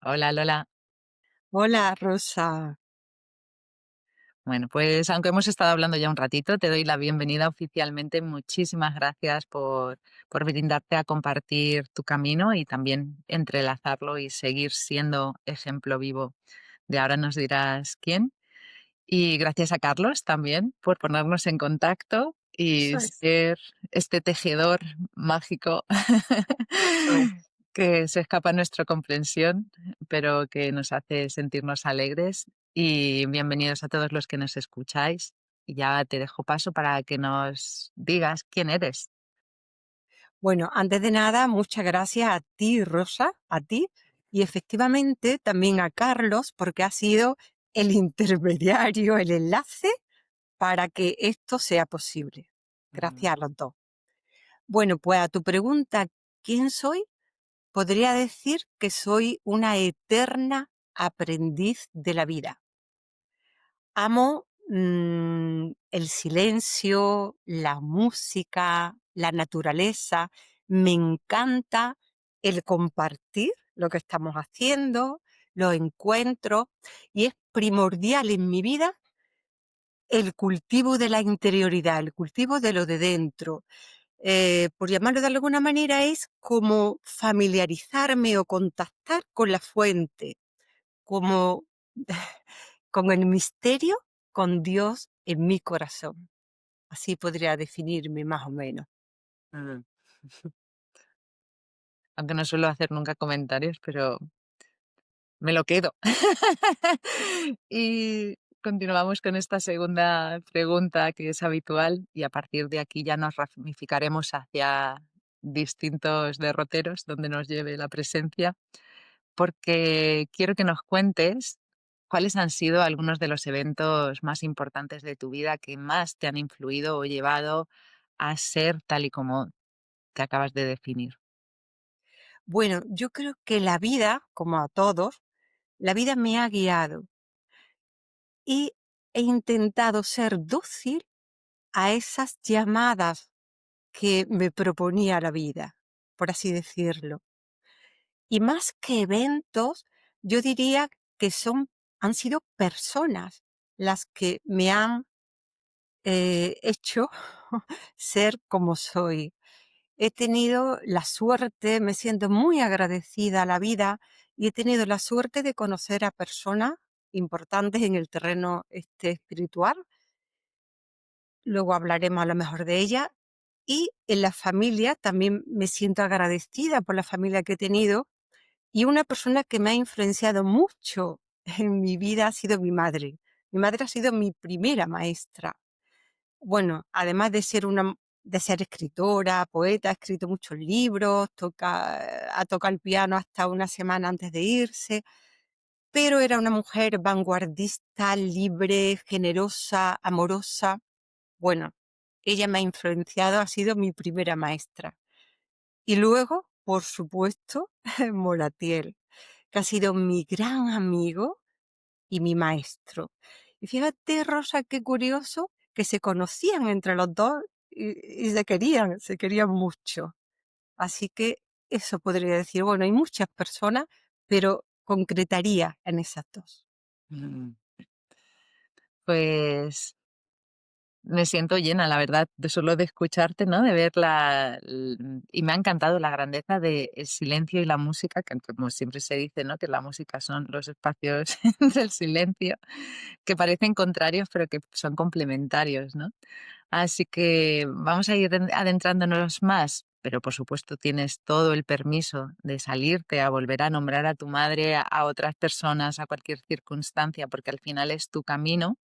Hola Lola. Hola, Rosa. Bueno, pues aunque hemos estado hablando ya un ratito, te doy la bienvenida oficialmente. Muchísimas gracias por brindarte a compartir tu camino y también entrelazarlo y seguir siendo ejemplo vivo de ahora nos dirás quién. Y gracias a Carlos también por ponernos en contacto y Eso es, ser este tejedor mágico eso es. que se escapa a nuestra comprensión, pero que nos hace sentirnos alegres. Y bienvenidos a todos los que nos escucháis. Y ya te dejo paso para que nos digas quién eres. Bueno, antes de nada, muchas gracias a ti, Rosa, a ti, y efectivamente también a Carlos, porque ha sido el intermediario, el enlace para que esto sea posible. Mm, Gracias a los dos. Bueno, pues a tu pregunta, ¿quién soy? Podría decir que soy una eterna aprendiz de la vida. Amo el silencio, la música, la naturaleza. Me encanta el compartir lo que estamos haciendo, los encuentros, y es primordial en mi vida el cultivo de la interioridad, el cultivo de lo de dentro. Por llamarlo de alguna manera, es como familiarizarme o contactar con la fuente, como con el misterio, con Dios en mi corazón. Así podría definirme más o menos. mm. Aunque no suelo hacer nunca comentarios, pero me lo quedo. Y continuamos con esta segunda pregunta que es habitual y a partir de aquí ya nos ramificaremos hacia distintos derroteros donde nos lleve la presencia, porque quiero que nos cuentes cuáles han sido algunos de los eventos más importantes de tu vida que más te han influido o llevado a ser tal y como te acabas de definir. Bueno, yo creo que la vida, como a todos, la vida me ha guiado y he intentado ser dócil a esas llamadas que me proponía la vida, por así decirlo. Y más que eventos, yo diría que han sido personas las que me han hecho ser como soy. He tenido la suerte, me siento muy agradecida a la vida y he tenido la suerte de conocer a personas importantes en el terreno espiritual. Luego hablaremos a lo mejor de ella. Y en la familia también me siento agradecida por la familia que he tenido. Y una persona que me ha influenciado mucho en mi vida ha sido mi madre. Mi madre ha sido mi primera maestra. Bueno, además de ser escritora, poeta, ha escrito muchos libros, ha tocado el piano hasta una semana antes de irse, pero era una mujer vanguardista, libre, generosa, amorosa. Bueno, ella me ha influenciado, ha sido mi primera maestra. Y luego, por supuesto, Moratiel, que ha sido mi gran amigo y mi maestro. Y fíjate, Rosa, qué curioso que se conocían entre los dos y se querían mucho. Así que eso podría decir, bueno, hay muchas personas, pero concretaría en esas dos. Mm. Pues me siento llena, la verdad, de solo de escucharte, ¿no? De ver y me ha encantado la grandeza del silencio y la música, que como siempre se dice, ¿no? Que la música son los espacios del silencio, que parecen contrarios, pero que son complementarios, ¿no? Así que vamos a ir adentrándonos más, pero por supuesto tienes todo el permiso de salirte a volver a nombrar a tu madre, a otras personas, a cualquier circunstancia, porque al final es tu camino,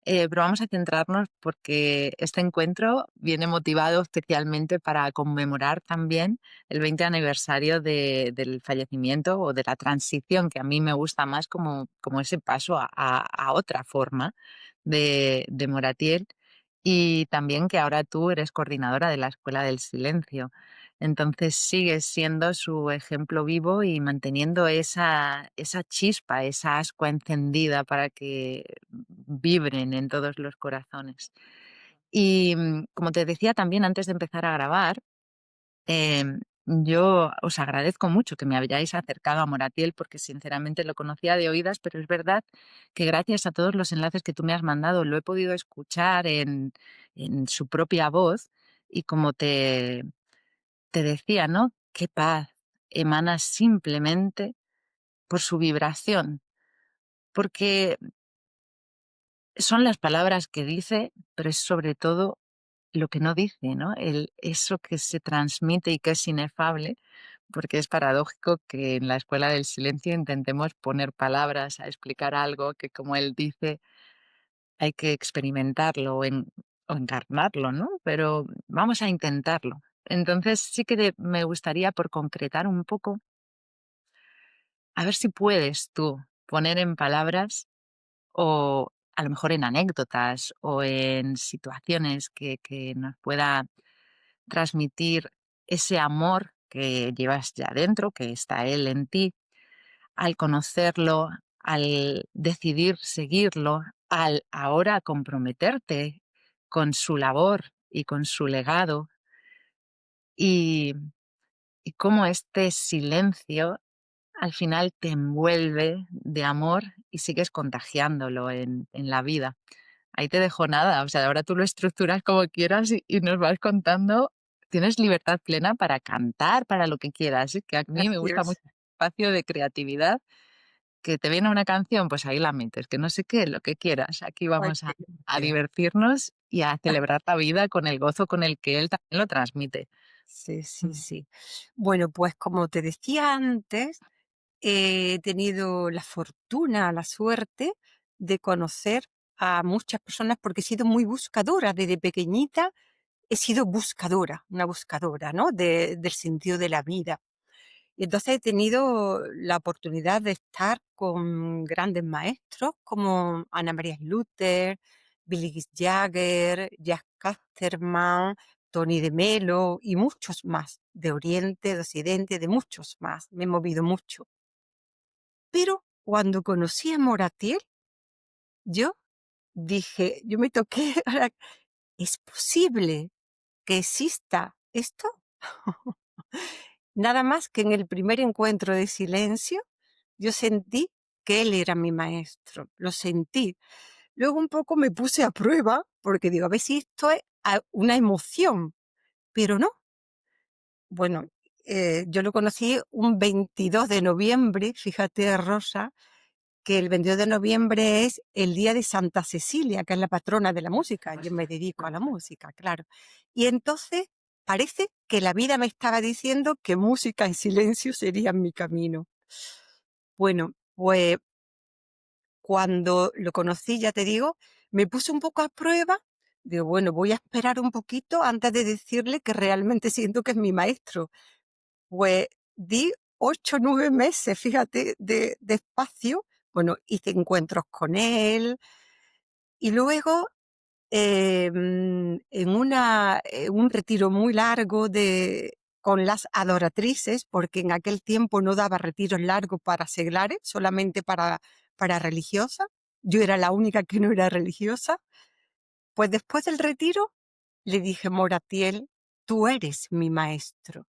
pero vamos a centrarnos porque este encuentro viene motivado especialmente para conmemorar también el 20 aniversario del fallecimiento o de la transición, que a mí me gusta más como ese paso a otra forma de Moratier, y también que ahora tú eres coordinadora de la Escuela del Silencio. Entonces sigues siendo su ejemplo vivo y manteniendo esa chispa, esa ascua encendida para que vibren en todos los corazones. Y como te decía también antes de empezar a grabar, Yo os agradezco mucho que me hayáis acercado a Moratiel porque sinceramente lo conocía de oídas, pero es verdad que gracias a todos los enlaces que tú me has mandado lo he podido escuchar en su propia voz y como te decía, ¿no? Qué paz emana simplemente por su vibración, porque son las palabras que dice, pero es sobre todo lo que no dice, ¿no? Eso que se transmite y que es inefable, porque es paradójico que en la escuela del silencio intentemos poner palabras a explicar algo que, como él dice, hay que experimentarlo o encarnarlo, ¿no? Pero vamos a intentarlo. Entonces sí que me gustaría, por concretar un poco, a ver si puedes tú poner en palabras o a lo mejor en anécdotas o en situaciones que nos pueda transmitir ese amor que llevas ya dentro, que está él en ti, al conocerlo, al decidir seguirlo, al ahora comprometerte con su labor y con su legado y, y cómo este silencio al final te envuelve de amor y sigues contagiándolo en la vida. Ahí te dejo nada, o sea, ahora tú lo estructuras como quieras y nos vas contando. Tienes libertad plena para cantar, para lo que quieras, que a mí me gusta mucho Gracias. el espacio de creatividad, que te viene una canción, pues ahí la metes, que no sé qué, lo que quieras. Aquí Ay, vamos qué a gracias. divertirnos y a celebrar la vida con el gozo con el que él también lo transmite. Sí, sí, Mm. sí. Bueno, pues como te decía antes, he tenido la fortuna, la suerte de conocer a muchas personas porque he sido muy buscadora. Desde pequeñita he sido buscadora, una buscadora, ¿no? Del sentido de la vida. Y entonces he tenido la oportunidad de estar con grandes maestros como Ana María Luther, Billy Jagger, Jack Casterman, Tony de Melo y muchos más, de Oriente, de Occidente, de muchos más. Me he movido mucho. Pero cuando conocí a Moratiel, yo yo me toqué, ahora, ¿es posible que exista esto? Nada más que en el primer encuentro de silencio, yo sentí que él era mi maestro, lo sentí. Luego un poco me puse a prueba, porque digo, a ver si esto es una emoción, pero no. Bueno, yo lo conocí un 22 de noviembre, fíjate, Rosa, que el 22 de noviembre es el día de Santa Cecilia, que es la patrona de la Por música. Yo me supuesto. dedico a la música, claro. Y entonces parece que la vida me estaba diciendo que música en silencio sería mi camino. Bueno, pues cuando lo conocí, ya te digo, me puse un poco a prueba. Digo, bueno, voy a esperar un poquito antes de decirle que realmente siento que es mi maestro. Pues di 8 o 9 meses, fíjate, de espacio. Bueno, hice encuentros con él y luego, en un retiro muy largo con las adoratrices, porque en aquel tiempo no daba retiros largos para seglares, solamente para religiosas. Yo era la única que no era religiosa. Pues después del retiro le dije: "Moratiel, tú eres mi maestro".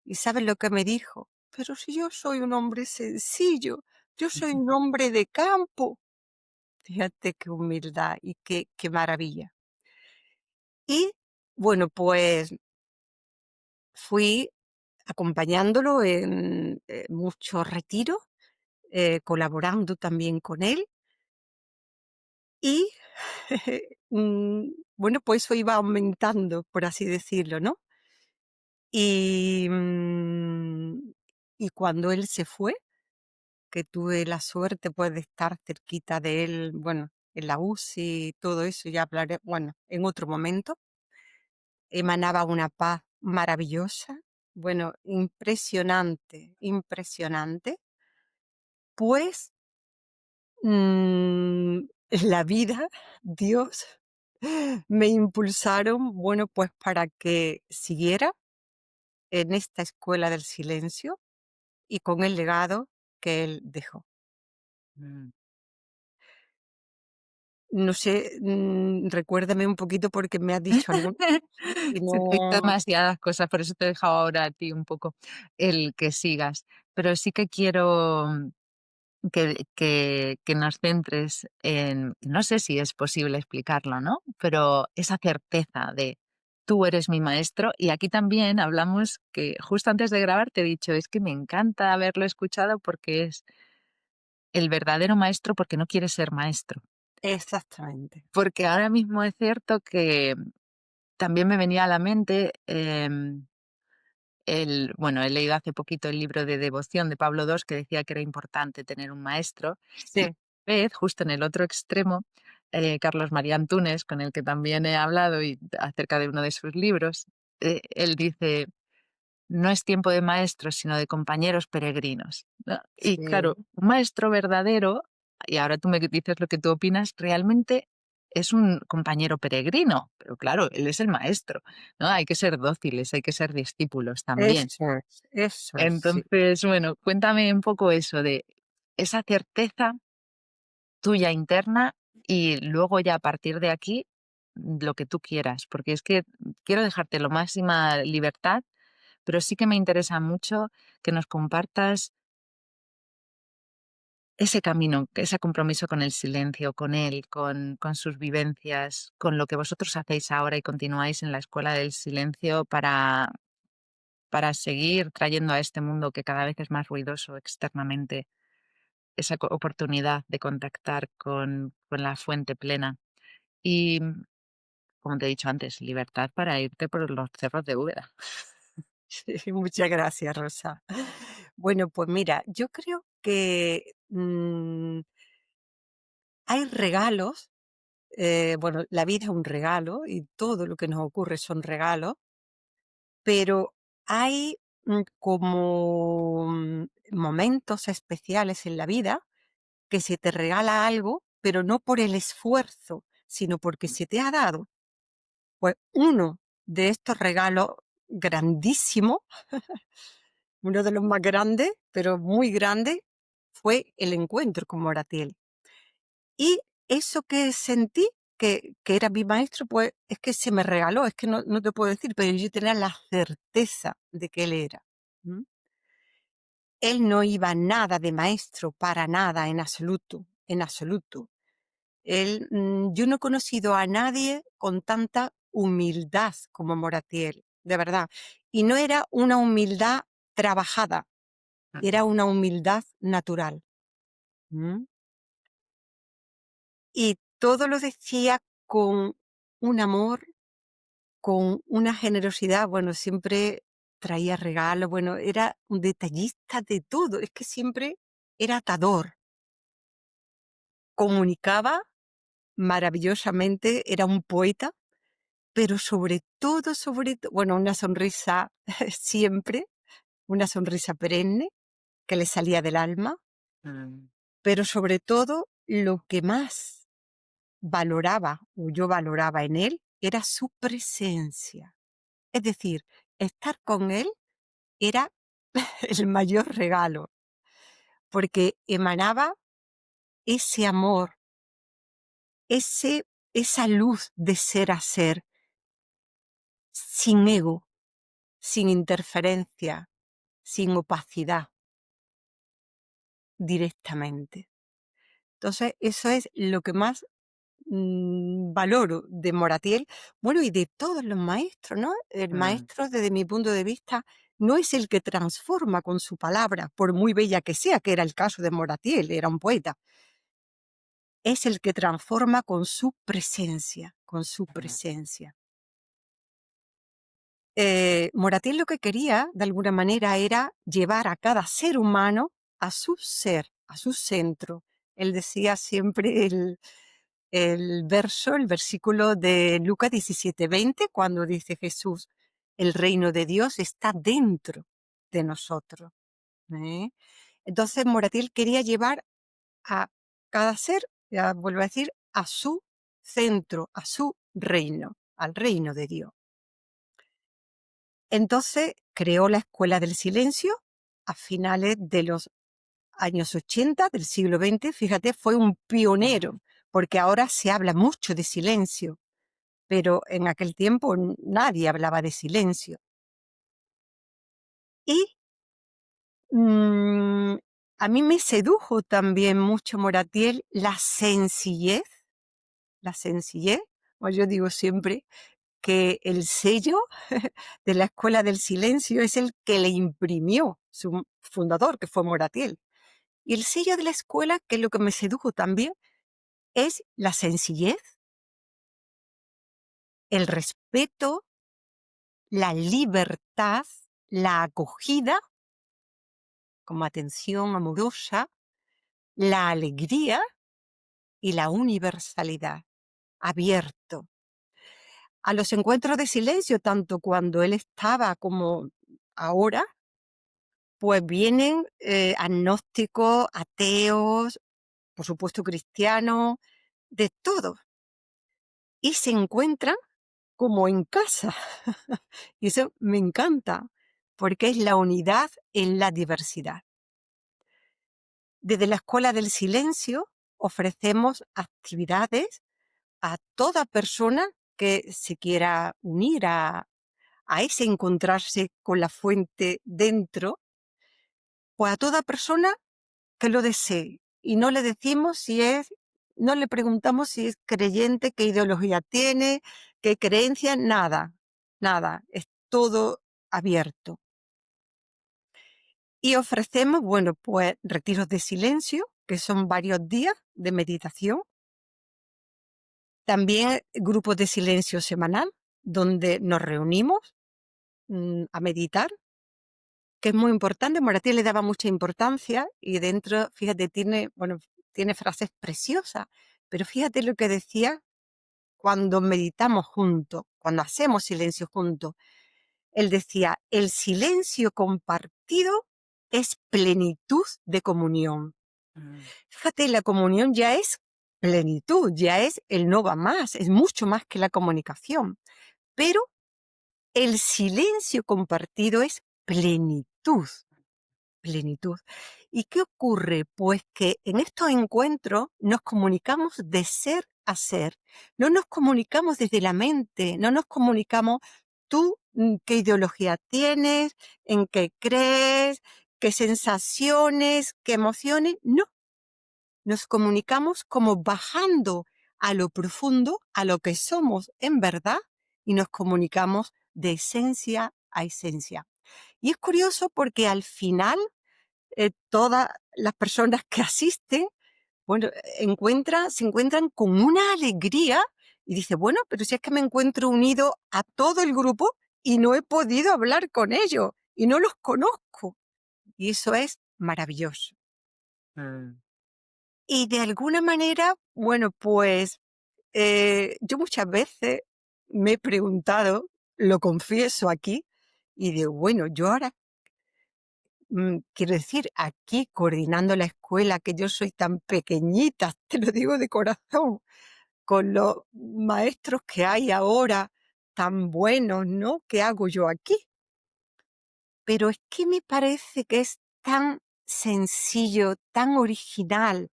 ¿Y sabes lo que me dijo? Pero si yo soy un hombre sencillo, yo soy un hombre de campo. Fíjate qué humildad y qué maravilla. Y bueno, pues fui acompañándolo en muchos retiros, colaborando también con él y bueno, pues eso iba aumentando, por así decirlo, ¿no? Y, y cuando él se fue, que tuve la suerte, pues, de estar cerquita de él, bueno, en la UCI y todo eso, ya hablaré, bueno, en otro momento. Emanaba una paz maravillosa, bueno, impresionante, impresionante. Pues, la vida, Dios, me impulsaron, bueno, pues, para que siguiera en esta escuela del silencio y con el legado que él dejó. Mm. No sé, recuérdame un poquito porque me has dicho alguno y Sí, te he dicho no. demasiadas cosas, por eso te he dejado ahora a ti un poco el que sigas. Pero sí que quiero que nos centres en, no sé si es posible explicarlo, ¿no? Pero esa certeza de tú eres mi maestro. Y aquí también hablamos que justo antes de grabar te he dicho, es que me encanta haberlo escuchado porque es el verdadero maestro porque no quiere ser maestro. Exactamente. Porque ahora mismo es cierto que también me venía a la mente bueno, he leído hace poquito el libro de devoción de Pablo II que decía que era importante tener un maestro. Y Sí, a la vez, justo en el otro extremo, Carlos María Antunes, con el que también he hablado y acerca de uno de sus libros, él dice, no es tiempo de maestros, sino de compañeros peregrinos, ¿no? Y sí, claro, un maestro verdadero, y ahora tú me dices lo que tú opinas, realmente es un compañero peregrino, pero claro, él es el maestro, ¿no? Hay que ser dóciles, hay que ser discípulos también. eso es, sí. Entonces, bueno, cuéntame un poco eso de esa certeza tuya interna y luego ya a partir de aquí lo que tú quieras, porque es que quiero dejarte lo máxima libertad, pero sí que me interesa mucho que nos compartas ese camino, ese compromiso con el silencio, con él, con sus vivencias, con lo que vosotros hacéis ahora y continuáis en la Escuela del Silencio para seguir trayendo a este mundo que cada vez es más ruidoso externamente esa oportunidad de contactar con la fuente plena. Y, como te he dicho antes, libertad para irte por los cerros de Úbeda. Sí, muchas gracias, Rosa. Bueno, pues mira, yo creo que hay regalos, bueno, la vida es un regalo y todo lo que nos ocurre son regalos, pero hay como momentos especiales en la vida que se te regala algo, pero no por el esfuerzo, sino porque se te ha dado. Pues uno de estos regalos grandísimos, uno de los más grandes, pero muy grande, fue el encuentro con Moratiel. Y eso que sentí, que era mi maestro, pues es que se me regaló, es que no te puedo decir, pero yo tenía la certeza de que él era. ¿M? Él no iba nada de maestro, para nada, en absoluto, en absoluto. Él, yo no he conocido a nadie con tanta humildad como Moratiel, de verdad. Y no era una humildad trabajada, era una humildad natural. ¿M? Y todo lo decía con un amor, con una generosidad, bueno, siempre traía regalos, bueno, era un detallista de todo, es que siempre era atador, comunicaba maravillosamente, era un poeta, pero sobre todo, bueno, una sonrisa siempre, una sonrisa perenne que le salía del alma, Mm, pero sobre todo lo que más valoraba o yo valoraba en él era su presencia. Es decir, estar con él era el mayor regalo, porque emanaba ese amor, esa luz de ser a ser, sin ego, sin interferencia, sin opacidad, directamente. Entonces, eso es lo que más valoro de Moratiel, bueno, y de todos los maestros, ¿no? El mm, maestro, desde mi punto de vista, no es el que transforma con su palabra, por muy bella que sea, que era el caso de Moratiel, era un poeta, es el que transforma con su presencia, con su mm, presencia. Moratiel lo que quería, de alguna manera, era llevar a cada ser humano a su ser, a su centro. Él decía siempre el verso, el versículo de Lucas 17:20, cuando dice Jesús, el reino de Dios está dentro de nosotros. ¿Eh? Entonces Moratiel quería llevar a cada ser, ya vuelvo a decir, a su centro, a su reino, al reino de Dios. Entonces creó la Escuela del Silencio a finales de los años 80 del siglo XX. Fíjate, fue un mm, pionero, porque ahora se habla mucho de silencio, pero en aquel tiempo nadie hablaba de silencio. Y mm, a mí me sedujo también mucho Moratiel la sencillez. Pues yo digo siempre que el sello de la Escuela del Silencio es el que le imprimió su fundador, que fue Moratiel. Y el sello de la escuela, que es lo que me sedujo también, es la sencillez, el respeto, la libertad, la acogida, como atención amorosa, la alegría y la universalidad, abierto. A los encuentros de silencio, tanto cuando él estaba como ahora, pues vienen agnósticos, ateos, por supuesto cristianos, de todo. Y se encuentran como en casa. Y eso me encanta, porque es la unidad en la diversidad. Desde la Escuela del Silencio ofrecemos actividades a toda persona que se quiera unir a ese encontrarse con la fuente dentro, pues a toda persona que lo desee. Y no le decimos si es, no le preguntamos si es creyente, qué ideología tiene, qué creencia, nada, nada, es todo abierto. Y ofrecemos, bueno, pues retiros de silencio, que son varios días de meditación. También grupos de silencio semanal, donde nos reunimos a meditar, que es muy importante. Moratín le daba mucha importancia y dentro, fíjate, tiene, bueno, tiene frases preciosas, pero fíjate lo que decía cuando meditamos juntos, cuando hacemos silencio juntos. Él decía, el silencio compartido es plenitud de comunión. Mm, Fíjate, la comunión ya es plenitud, ya es el no va más, es mucho más que la comunicación. Pero el silencio compartido es plenitud, plenitud. ¿Y qué ocurre? Pues que en estos encuentros nos comunicamos de ser a ser. No nos comunicamos desde la mente, no nos comunicamos tú qué ideología tienes, en qué crees, qué sensaciones, qué emociones. No, nos comunicamos como bajando a lo profundo, a lo que somos en verdad, y nos comunicamos de esencia a esencia. Y es curioso porque al final todas las personas que asisten, bueno, se encuentran con una alegría y dice, bueno, pero si es que me encuentro unido a todo el grupo y no he podido hablar con ellos y no los conozco. Y eso es maravilloso. mm. Y de alguna manera, bueno, pues yo muchas veces me he preguntado, lo confieso aquí, y digo, bueno, yo ahora, quiero decir, aquí coordinando la escuela, que yo soy tan pequeñita, te lo digo de corazón, con los maestros que hay ahora, tan buenos, ¿no? ¿Qué hago yo aquí? Pero es que me parece que es tan sencillo, tan original,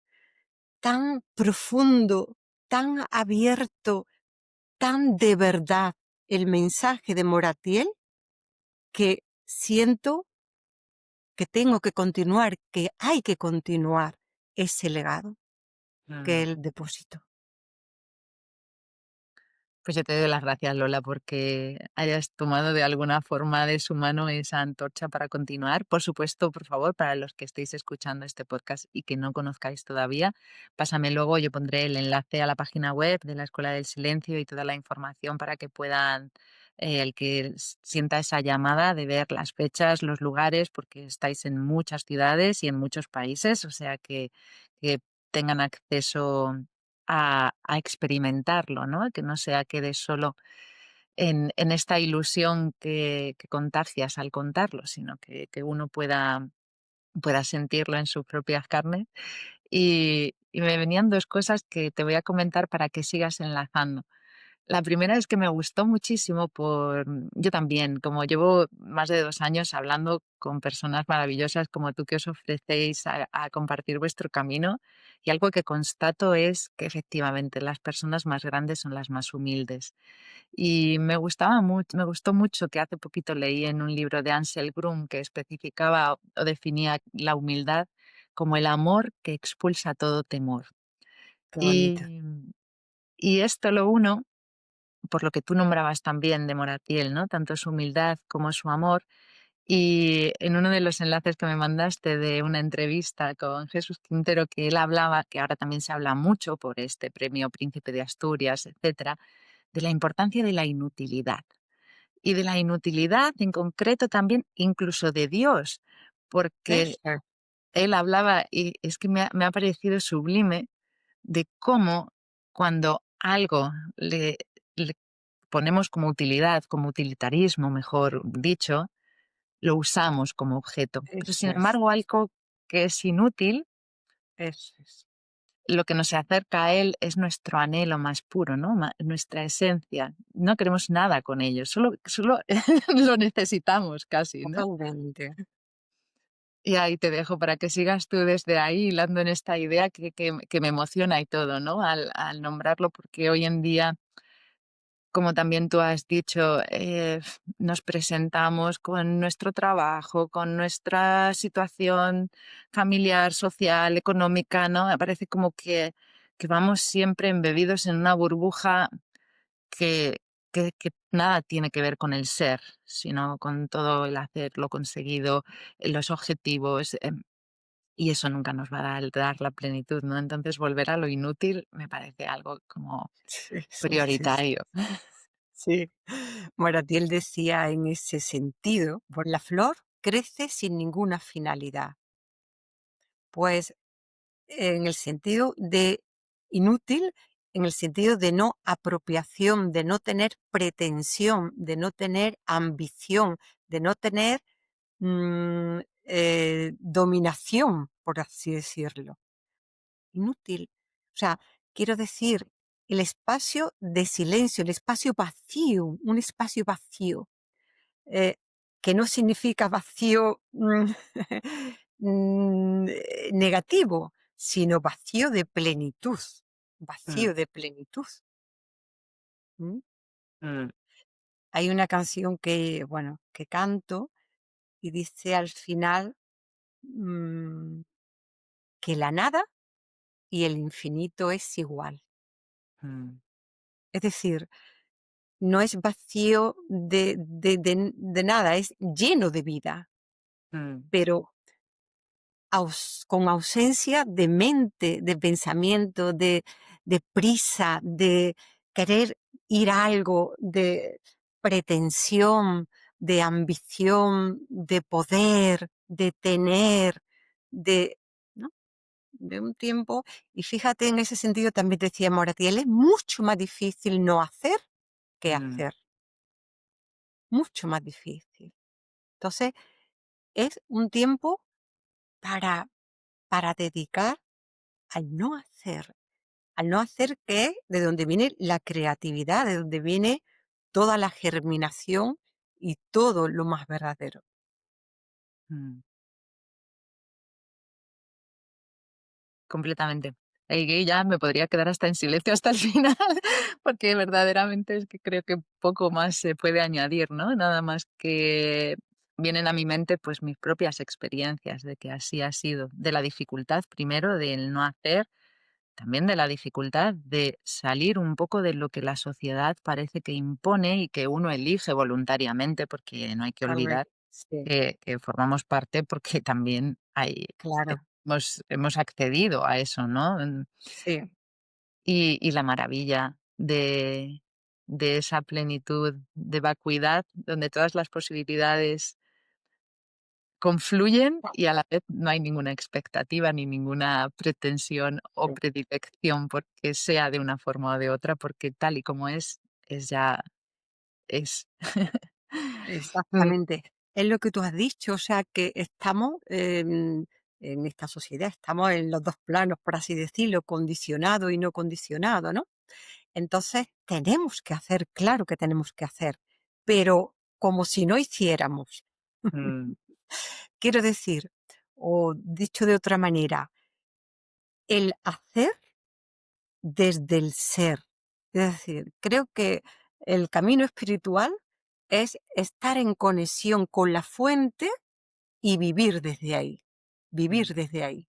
tan profundo, tan abierto, tan de verdad el mensaje de Moratiel que siento que tengo que continuar, que hay que continuar ese legado que Mm. él depositó. Pues yo te doy las gracias, Lola, porque hayas tomado de alguna forma de su mano esa antorcha para continuar. Por supuesto, por favor, para los que estéis escuchando este podcast y que no conozcáis todavía, pásame luego, yo pondré el enlace a la página web de la Escuela del Silencio y toda la información para que puedan, el que sienta esa llamada de ver las fechas, los lugares, porque estáis en muchas ciudades y en muchos países, o sea que tengan acceso a experimentarlo, ¿no? Que no sea quede solo en esta ilusión que contagias al contarlo, sino que uno pueda sentirlo en sus propias carnes. Y me venían 2 cosas que te voy a comentar para que sigas enlazando. La primera es que me gustó muchísimo yo también, como llevo más de 2 años hablando con personas maravillosas como tú que os ofrecéis a compartir vuestro camino, y algo que constato es que efectivamente las personas más grandes son las más humildes. Y me gustó mucho que hace poquito leí en un libro de Ansel Grum que especificaba o definía la humildad como el amor que expulsa todo temor. Qué bonito. Y y esto lo uno por lo que tú nombrabas también de Moratiel, ¿no? Tanto su humildad como su amor. Y en uno de los enlaces que me mandaste de una entrevista con Jesús Quintero, que él hablaba, que ahora también se habla mucho por este premio Príncipe de Asturias, etcétera, de la importancia de la inutilidad. Y de la inutilidad en concreto también incluso de Dios, porque Eso, él hablaba, y es que me ha parecido sublime, de cómo cuando algo le ponemos como utilidad, como utilitarismo, mejor dicho, lo usamos como objeto. Pero sin eso es, embargo, algo que es inútil, eso es. lo que nos acerca a él es nuestro anhelo más puro, ¿no? Nuestra esencia. No queremos nada con ello, solo lo necesitamos casi, ¿no? Totalmente. Y ahí te dejo para que sigas tú desde ahí hilando en esta idea que me emociona y todo, ¿no? Al nombrarlo, porque hoy en día, como también tú has dicho, nos presentamos con nuestro trabajo, con nuestra situación familiar, social, económica, ¿no? Me parece como que vamos siempre embebidos en una burbuja que, que nada tiene que ver con el ser, sino con todo el hacer, lo conseguido, los objetivos. Y eso nunca nos va a dar la plenitud, ¿no? Entonces, volver a lo inútil me parece algo como Sí, sí, sí, sí. prioritario. Sí. Moratiel decía en ese sentido, pues la flor crece sin ninguna finalidad. Pues en el sentido de inútil, en el sentido de no apropiación, de no tener pretensión, de no tener ambición, de no tener dominación, por así decirlo. Inútil. O sea, quiero decir, el espacio de silencio, el espacio vacío, un espacio vacío, eh, que no significa vacío negativo, sino vacío de plenitud, Mm, vacío de plenitud. ¿M? mm, Hay una canción que, bueno, que canto y dice al final mm, que la nada y el infinito es igual. mm, Es decir, no es vacío de nada, es lleno de vida, mm, pero con ausencia de mente, de pensamiento, de prisa, de querer ir a algo, de pretensión, de ambición, de poder, de tener, de, ¿no? De un tiempo. Y fíjate, en ese sentido también decía Moratiel, es mucho más difícil no hacer que mm, hacer, mucho más difícil. Entonces, es un tiempo para, para dedicar al no hacer. Al no hacer, que es de donde viene la creatividad, de donde viene toda la germinación y todo lo más verdadero. mm. Completamente. Y ya me podría quedar hasta en silencio hasta el final, porque verdaderamente es que creo que poco más se puede añadir, ¿no? Nada más que vienen a mi mente, pues, mis propias experiencias de que así ha sido. De la dificultad, primero, del no hacer, también de la dificultad de salir un poco de lo que la sociedad parece que impone y que uno elige voluntariamente, porque no hay que olvidar Correcto. Sí, que formamos parte porque también claro. hemos accedido a eso, ¿no? Sí, Y la maravilla de esa plenitud de vacuidad, donde todas las posibilidades confluyen y a la vez no hay ninguna expectativa ni ninguna pretensión o sí, predilección porque sea de una forma o de otra, porque tal y como es ya es. Mm, exactamente. Es lo que tú has dicho, o sea, que estamos en esta sociedad, estamos en los dos planos, por así decirlo, condicionado y no condicionado, ¿no? Entonces, tenemos que hacer, claro que tenemos que hacer, pero como si no hiciéramos. mm, Quiero decir, o dicho de otra manera, el hacer desde el ser. Es decir, creo que el camino espiritual es estar en conexión con la fuente y vivir desde ahí, vivir mm, desde ahí.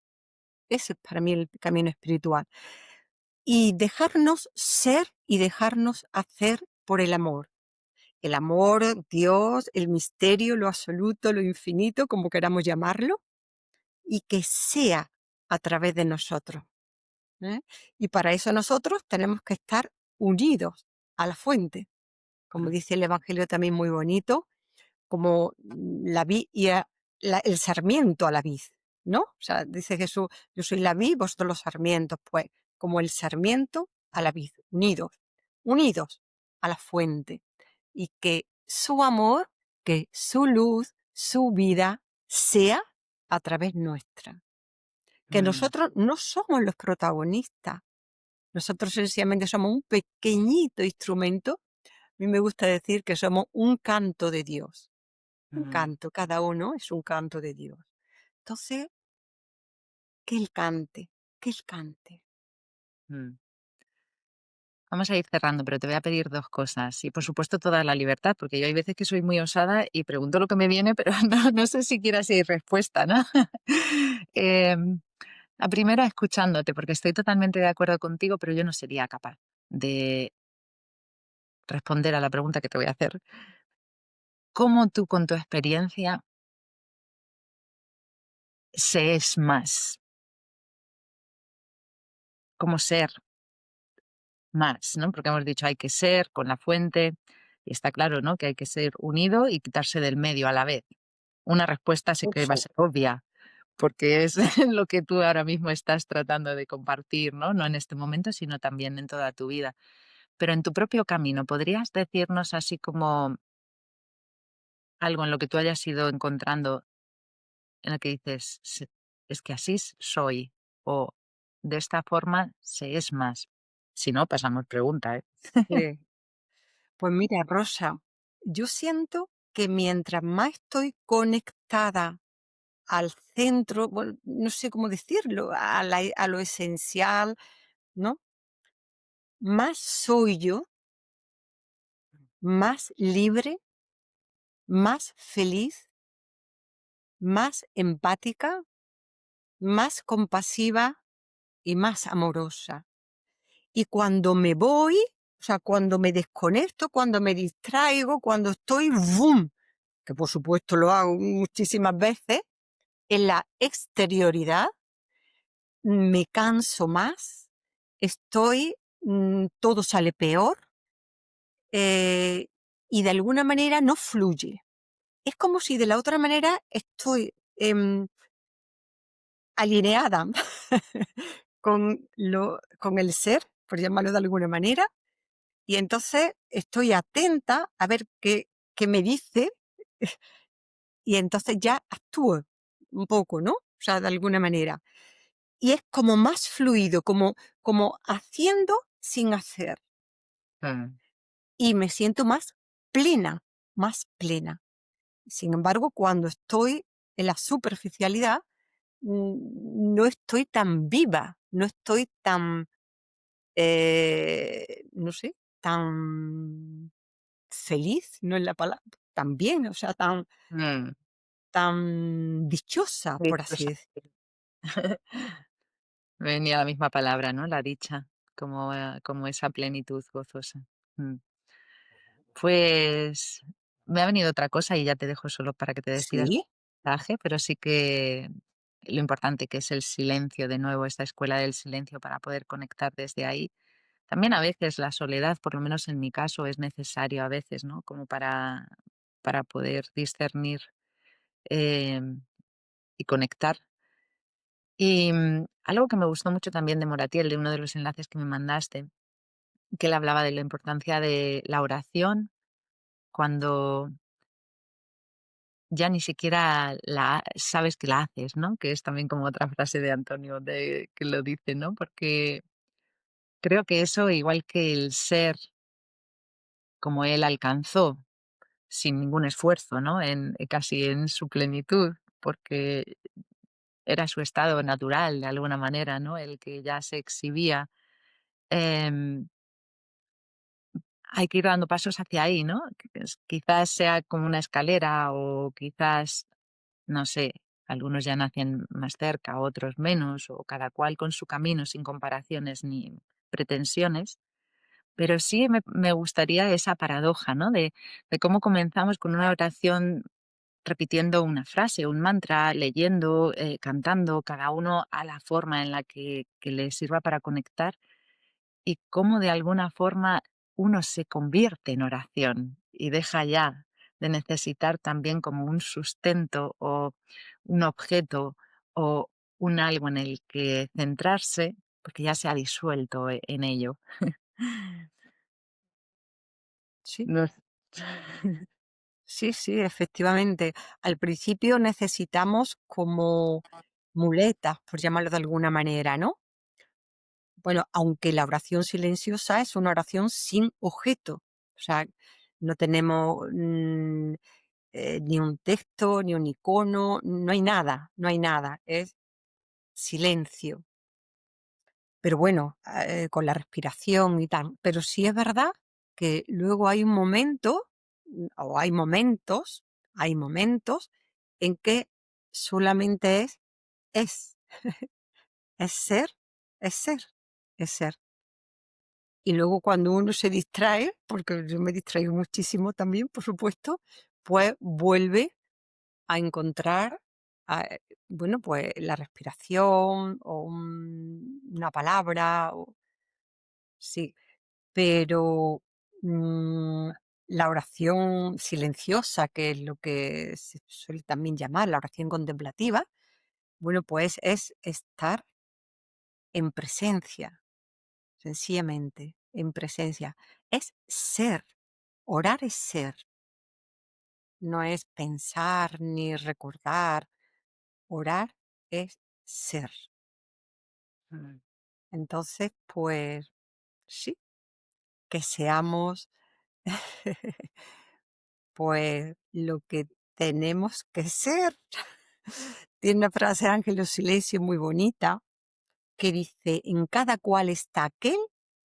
Ese es para mí el camino espiritual. Y dejarnos ser y dejarnos hacer por el amor. El amor, Dios, el misterio, lo absoluto, lo infinito, como queramos llamarlo, y que sea a través de nosotros. ¿Eh? Y para eso nosotros tenemos que estar unidos a la fuente, como mm, dice el Evangelio también muy bonito, como la vid y el sarmiento a la vid, ¿no? O sea, dice Jesús, yo soy la vid, vosotros los sarmientos, pues como el sarmiento a la vid, unidos, unidos a la fuente, y que su amor, que su luz, su vida sea a través nuestra. Que mm, nosotros no somos los protagonistas, nosotros sencillamente somos un pequeñito instrumento. A mí me gusta decir que somos un canto de Dios, un mm, canto, cada uno es un canto de Dios. Entonces, que Él cante, que Él cante. mm. Vamos a ir cerrando, pero te voy a pedir dos cosas. Y por supuesto toda la libertad, porque yo hay veces que soy muy osada y pregunto lo que me viene, pero no sé siquiera si hay respuesta, ¿no? Em, la primera, escuchándote, porque estoy totalmente de acuerdo contigo, pero yo no sería capaz de responder a la pregunta que te voy a hacer. ¿Cómo tú con tu experiencia se es más? ¿Cómo ser más, no? Porque hemos dicho hay que ser con la fuente y está claro, ¿no? Que hay que ser unido y quitarse del medio a la vez. Una respuesta sí que va a Eso, ser obvia, porque es lo que tú ahora mismo estás tratando de compartir, ¿no? No en este momento, sino también en toda tu vida. Pero en tu propio camino, ¿podrías decirnos así como algo en lo que tú hayas ido encontrando en el que dices, es que así soy o de esta forma se es más"? Si no, pasamos pregunta, ¿eh? sí. Pues mira, Rosa, yo siento que mientras más estoy conectada al centro, bueno, no sé cómo decirlo, a lo esencial, ¿no? Más soy yo, más libre, más feliz, más empática, más compasiva y más amorosa. Y cuando me voy, o sea, cuando me desconecto, cuando me distraigo, cuando estoy ¡vum! Que por supuesto lo hago muchísimas veces, en la exterioridad, me canso más, estoy, todo sale peor, eh, y de alguna manera no fluye. Es como si de la otra manera estoy alineada con el ser, por llamarlo de alguna manera, y entonces estoy atenta a ver qué me dice y entonces ya actúo un poco, ¿no? O sea, de alguna manera. Y es como más fluido, como haciendo sin hacer. Mm, Y me siento más plena, más plena. Sin embargo, cuando estoy en la superficialidad, no estoy tan viva, no estoy tan, no sé, tan feliz, no es la palabra, tan bien, o sea, mm, tan dichosa, sí, por así decir. me venía la misma palabra, ¿no? La dicha, como, como esa plenitud gozosa. Mm. Pues me ha venido otra cosa y ya te dejo solo para que te despidas Sí, del mensaje, pero sí que lo importante que es el silencio, de nuevo, esta escuela del silencio para poder conectar desde ahí. También a veces la soledad, por lo menos en mi caso, es necesario a veces, ¿no? Como para poder discernir y conectar. Y algo que me gustó mucho también de Moratiel, de uno de los enlaces que me mandaste, que él hablaba de la importancia de la oración cuando ya ni siquiera sabes que la haces, ¿no? Que es también como otra frase de Antonio de, que lo dice, ¿no? Porque creo que eso, igual que el ser como él alcanzó, sin ningún esfuerzo, ¿no? Casi en su plenitud, porque era su estado natural de alguna manera, ¿no? El que ya se exhibía. Em, Hay que ir dando pasos hacia ahí, ¿no? Quizás sea como una escalera o quizás, no sé, algunos ya nacen más cerca, otros menos, o cada cual con su camino sin comparaciones ni pretensiones. Pero sí me gustaría esa paradoja, ¿no? De cómo comenzamos con una oración repitiendo una frase, un mantra, leyendo, cantando, cada uno a la forma en la que le sirva para conectar y cómo de alguna forma uno se convierte en oración y deja ya de necesitar también como un sustento o un objeto o un algo en el que centrarse, porque ya se ha disuelto en ello. Sí, No s- sí, sí, efectivamente. Al principio necesitamos como muletas, por llamarlo de alguna manera, ¿no? Bueno, aunque la oración silenciosa es una oración sin objeto. O sea, no tenemos ni un texto, ni un icono, no hay nada, no hay nada. Es silencio. Pero bueno, con la respiración y tal. Pero sí es verdad que luego hay un momento, o hay momentos en que solamente es, es ser, es ser, es ser. Y luego cuando uno se distrae, porque yo me distraigo muchísimo también, por supuesto, pues vuelve a encontrar, ah, bueno, pues la respiración o una palabra, sí, pero la oración silenciosa, que es lo que se suele también llamar la oración contemplativa, bueno, pues es estar en presencia, sencillamente, en presencia. Es ser. Orar es ser, no es pensar ni recordar. Orar es ser. Mm, Entonces, pues sí, que seamos pues lo que tenemos que ser. Tiene una frase de Ángel Silencio muy bonita que dice, en cada cual está aquel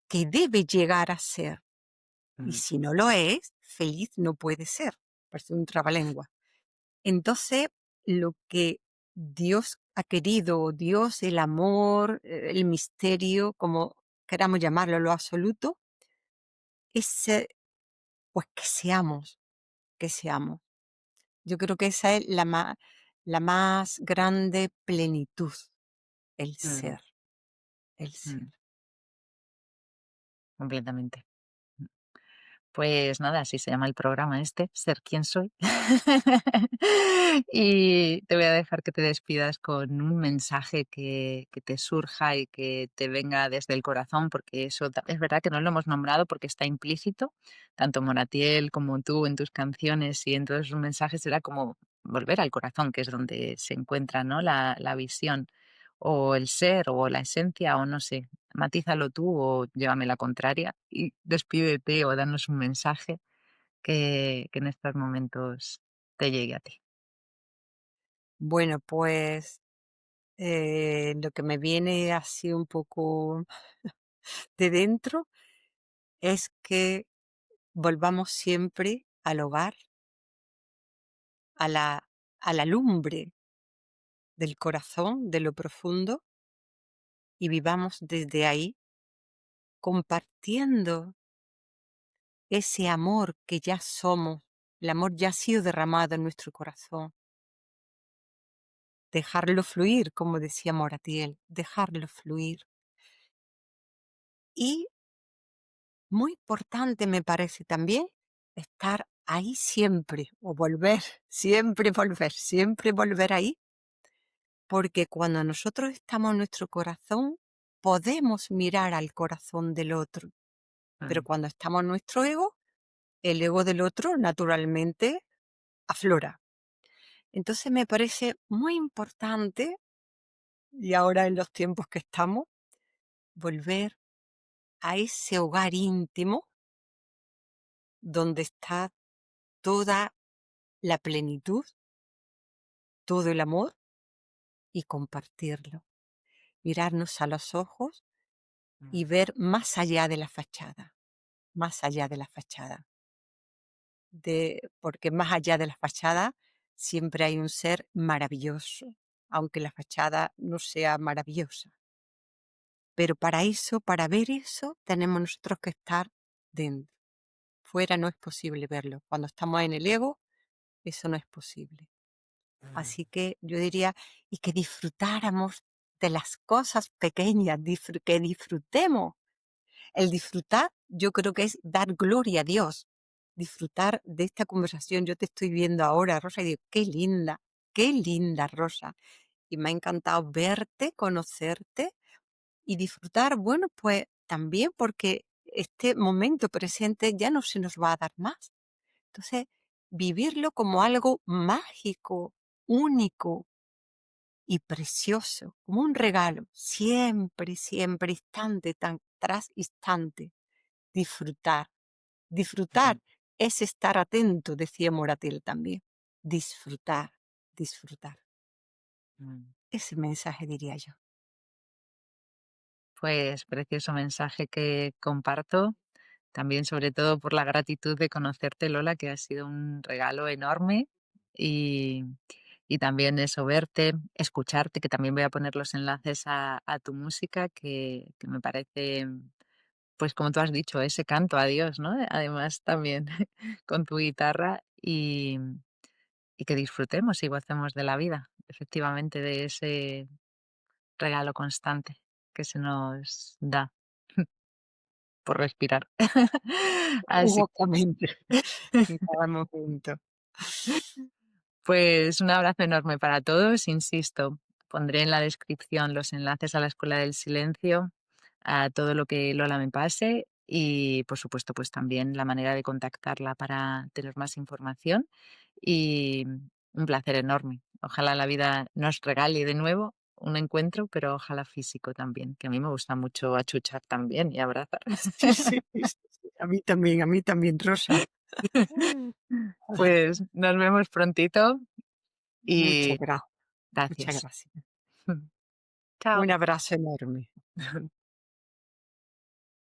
que debe llegar a ser. Y mm, si no lo es, feliz no puede ser. Parece un trabalengua. Entonces, lo que Dios ha querido, Dios, el amor, el misterio, como queramos llamarlo, lo absoluto, es pues que seamos, que seamos. Yo creo que esa es la más grande plenitud, el mm, ser, el ser. mm, completamente. Pues nada, así se llama el programa este, Ser quien soy. Y te voy a dejar que te despidas con un mensaje que te surja y que te venga desde el corazón, porque eso es verdad que no lo hemos nombrado porque está implícito, tanto Moratiel como tú en tus canciones y en todos sus mensajes era como volver al corazón, que es donde se encuentra, ¿no? La visión o el ser o la esencia o no sé. Matízalo tú o llévame la contraria y despídete o danos un mensaje que en estos momentos te llegue a ti. Bueno, pues lo que me viene así un poco de dentro es que volvamos siempre al hogar, a a la lumbre del corazón, de lo profundo, y vivamos desde ahí compartiendo ese amor que ya somos, el amor ya ha sido derramado en nuestro corazón. Dejarlo fluir, como decía Moratiel, dejarlo fluir. Y muy importante me parece también estar ahí siempre, o volver, siempre volver ahí, porque cuando nosotros estamos en nuestro corazón, podemos mirar al corazón del otro, pero Mm, cuando estamos en nuestro ego, el ego del otro naturalmente aflora. Entonces me parece muy importante, y ahora en los tiempos que estamos, volver a ese hogar íntimo donde está toda la plenitud, todo el amor y compartirlo. Mirarnos a los ojos y Mm, ver más allá de la fachada, más allá de la fachada. Porque más allá de la fachada siempre hay un ser maravilloso, aunque la fachada no sea maravillosa. Pero para eso, para ver eso, tenemos nosotros que estar dentro. Fuera no es posible verlo. Cuando estamos en el ego, eso no es posible. mm, Así que yo diría, y que disfrutáramos de las cosas pequeñas, que disfrutemos. El disfrutar, yo creo que es dar gloria a Dios. Disfrutar de esta conversación. Yo te estoy viendo ahora, Rosa, y digo, qué linda, Rosa. Y me ha encantado verte, conocerte y disfrutar, bueno, pues también porque este momento presente ya no se nos va a dar más. Entonces, vivirlo como algo mágico, único y precioso, como un regalo, siempre, siempre, instante tras instante. Disfrutar. Disfrutar mm, es estar atento, decía Moratel también. Disfrutar, disfrutar. mm. Ese mensaje diría yo. Pues precioso mensaje que comparto. También, sobre todo, por la gratitud de conocerte, Lola, que ha sido un regalo enorme. Y, y también eso, verte, escucharte, que también voy a poner los enlaces a tu música, que me parece, pues como tú has dicho, ese canto a Dios, ¿no? Además, también con tu guitarra y que disfrutemos y gocemos de la vida, efectivamente, de ese regalo constante que se nos da por respirar. Así Exactamente. En cada momento. pues un abrazo enorme para todos. Insisto, pondré en la descripción los enlaces a la Escuela del Silencio, a todo lo que Lola me pase y, por supuesto, pues también la manera de contactarla para tener más información. Y un placer enorme. Ojalá la vida nos regale de nuevo un encuentro, pero ojalá físico también, que a mí me gusta mucho achuchar también y abrazar. Sí, sí, sí, sí. A mí también, Rosa. Pues nos vemos prontito Muchas y gracias, muchas gracias. gracias. Chao. Un abrazo enorme.